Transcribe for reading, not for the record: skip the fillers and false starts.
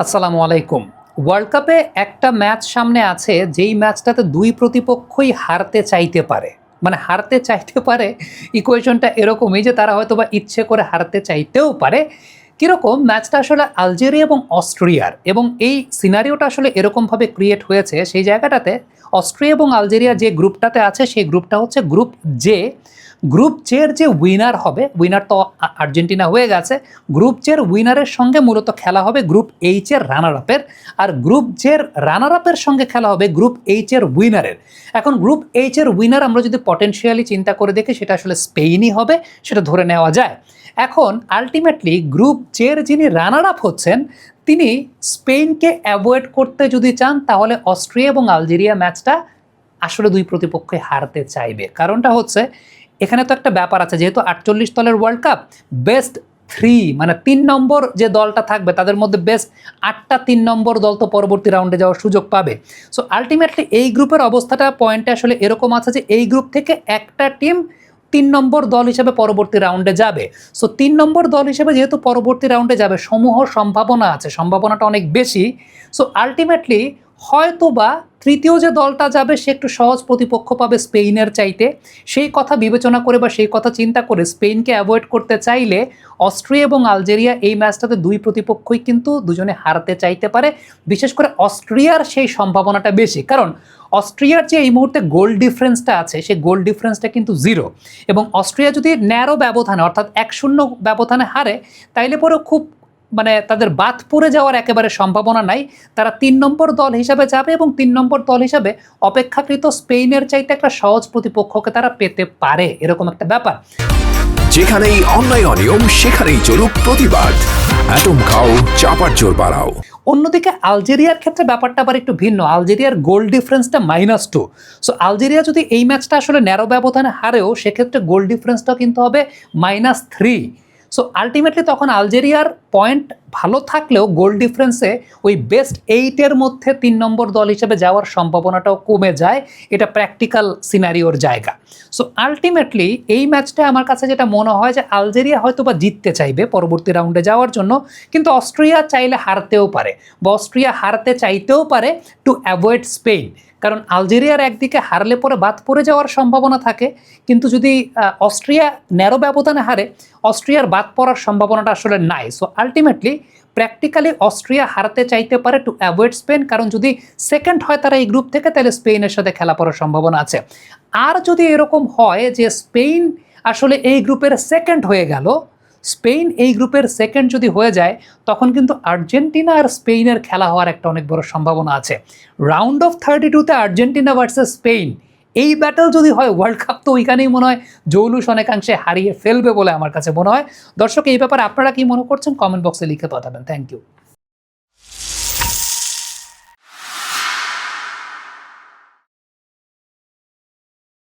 আসসালামু আলাইকুম। ওয়ার্ল্ড কাপে একটা ম্যাচ সামনে আছে যেই ম্যাচটাতে দুই প্রতিপক্ষই হারতে চাইতে পারে। মানে হারতে চাইতে পারে ইকুয়েশনটা এরকমই যে তারা হয়তোবা ইচ্ছে করে হারতে চাইতেও পারে। কিরকম ম্যাচটা আসলে আলজেরিয়া এবং অস্ট্রিয়ার, এবং এই সিনারিওটা আসলে এরকমভাবে ক্রিয়েট হয়েছে সেই জায়গাটাতে। অস্ট্রিয়া এবং আলজেরিয়া যে গ্রুপটাতে আছে সেই গ্রুপটা হচ্ছে গ্রুপ জে। গ্রুপ জের যে উইনার হবে, উইনার তো আর্জেন্টিনা হয়ে গেছে, গ্রুপ জের উইনারের সঙ্গে মূলত খেলা হবে গ্রুপ এইচ এর রানার আপের, আর গ্রুপ জের রানার আপের সঙ্গে খেলা হবে গ্রুপ এইচ এর উইনারের। এখন গ্রুপ এইচ এর উইনার আমরা যদি পটেনশিয়ালি চিন্তা করে দেখি সেটা আসলে স্পেনই হবে, সেটা ধরে নেওয়া যায়। এখন আলটিমেটলি গ্রুপ জের যিনি রানার আপ হচ্ছেন তিনি স্পেনকে অ্যাভয়েড করতে যদি চান তাহলে অস্ট্রিয়া এবং আলজেরিয়া ম্যাচটা আসলে দুই প্রতিপক্ষই হারতে চাইবে। কারণটা হচ্ছে এখানে তো একটা ব্যাপার আছে, যেহেতু 48 দলের ওয়ার্ল্ড কাপ, বেস্ট 3 মানে 3 নম্বর যে দলটা থাকবে তাদের মধ্যে বেস্ট 8টা 3 নম্বর দল তো পরবর্তী রাউন্ডে যাওয়ার সুযোগ পাবে। সো আলটিমেটলি এই গ্রুপের অবস্থাটা পয়েন্টে আসলে এরকম আছে যে এই গ্রুপ থেকে একটা টিম 3 নম্বর দল হিসেবে পরবর্তী রাউন্ডে যাবে। সো 3 নম্বর দল হিসেবে যেহেতু পরবর্তী রাউন্ডে যাবে, সমূহ সম্ভাবনা আছে, সম্ভাবনাটা অনেক বেশি। সো আলটিমেটলি হয়তোবা তৃতীয় যে দলটা যাবে সে একটু সহজ প্রতিপক্ষ পাবে স্পেনের চাইতে। সেই কথা বিবেচনা করে বা সেই কথা চিন্তা করে স্পেনকে অ্যাভয়েড করতে চাইলে অস্ট্রিয়া এবং আলজেরিয়া এই ম্যাচটাতে দুই প্রতিপক্ষই কিন্তু দুজনে হারতে চাইতে পারে। বিশেষ করে অস্ট্রিয়ার সেই সম্ভাবনাটা বেশি, কারণ অস্ট্রিয়ার যে এই মুহূর্তে গোল ডিফারেন্সটা আছে সেই গোল ডিফারেন্সটা কিন্তু 0, এবং অস্ট্রিয়া যদি ন্যারো ব্যবধানে অর্থাৎ 1-0 ব্যবধানে হারে তাইলে পরেও খুব মানে তাদের বাদ পড়ে যাওয়ার একেবারে সম্ভাবনা নাই। তারা 3 নম্বর দল হিসাবে যাবে এবং 3 নম্বর দল হিসাবে অপেক্ষাকৃত স্পেনের চাইতে একটা সহজ প্রতিপক্ষকে তারা পেতে পারে, এরকম একটা ব্যাপার। যেখানেই অন্যায় অনিয়ম সেখানেই চলুক প্রতিবাদ। অ্যাটম খাও, চাপার জোর বাড়াও। অন্যদিকে আলজেরিয়ার ক্ষেত্রে ব্যাপারটা আবার একটু ভিন্ন। আলজেরিয়ার গোল ডিফারেন্সটা -2। সো আলজেরিয়া যদি এই ম্যাচটা আসলে ন্যারো ব্যবধানে হারেও সেক্ষেত্রে গোল ডিফারেন্সটাও কিন্তু হবে -3। সো আলটিমেটলি তখন আলজেরিয়ার পয়েন্ট ভালো থাকলেও গোল ডিফারেন্সে ওই বেস্ট 8-এর মধ্যে 3 নম্বর দল হিসেবে যাওয়ার সম্ভাবনাটাও কমে যায়। এটা প্র্যাকটিক্যাল সিনারিওর জায়গা। সো আলটিমেটলি এই ম্যাচটা আমার কাছে যেটা মনে হয় যে আলজেরিয়া হয়তো বা জিততে চাইবে পরবর্তী রাউন্ডে যাওয়ার জন্য, কিন্তু অস্ট্রিয়া চাইলে হারতেও পারে বা অস্ট্রিয়া হারতে চাইতেও পারে টু অ্যাভয়েড স্পেন। কারণ আলজেরিয়ার একদিকে হারলে পরে বাদ পড়ে যাওয়ার সম্ভাবনা থাকে, কিন্তু যদি অস্ট্রিয়া ন্যারো ব্যবধানে হারে অস্ট্রিয়ার বাদ পড়ার সম্ভাবনাটা আসলে নাই। সো আলটিমেটলি প্র্যাকটিক্যালি অস্ট্রিয়া হারতে চাইতে পারে টু অ্যাভয়েড স্পেন, কারণ যদি সেকেন্ড হয় তারা এই গ্রুপ থেকে তাহলে স্পেনের সাথে খেলা পড়ার সম্ভাবনা আছে। আর যদি এরকম হয় যে স্পেন আসলে এই গ্রুপের সেকেন্ড হয়ে গেল, স্পেন এই গ্রুপের সেকেন্ড যদি হয়ে যায় তখন কিন্তু আর্জেন্টিনা আর স্পেনের খেলা হওয়ার একটা অনেক বড় সম্ভাবনা আছে। রাউন্ড অফ 32-তে আর্জেন্টিনা ভার্সেস স্পেন, এই ব্যাটল যদি হয় ওয়ার্ল্ড কাপ তো ওইখানেই মনে হয় জৌলুস অনেকাংশে হারিয়ে ফেলবে বলে আমার কাছে মনে হয়। দর্শক, এই ব্যাপারে আপনারা কি মনে করছেন কমেন্ট বক্সে লিখে পাঠাবেন। Thank you.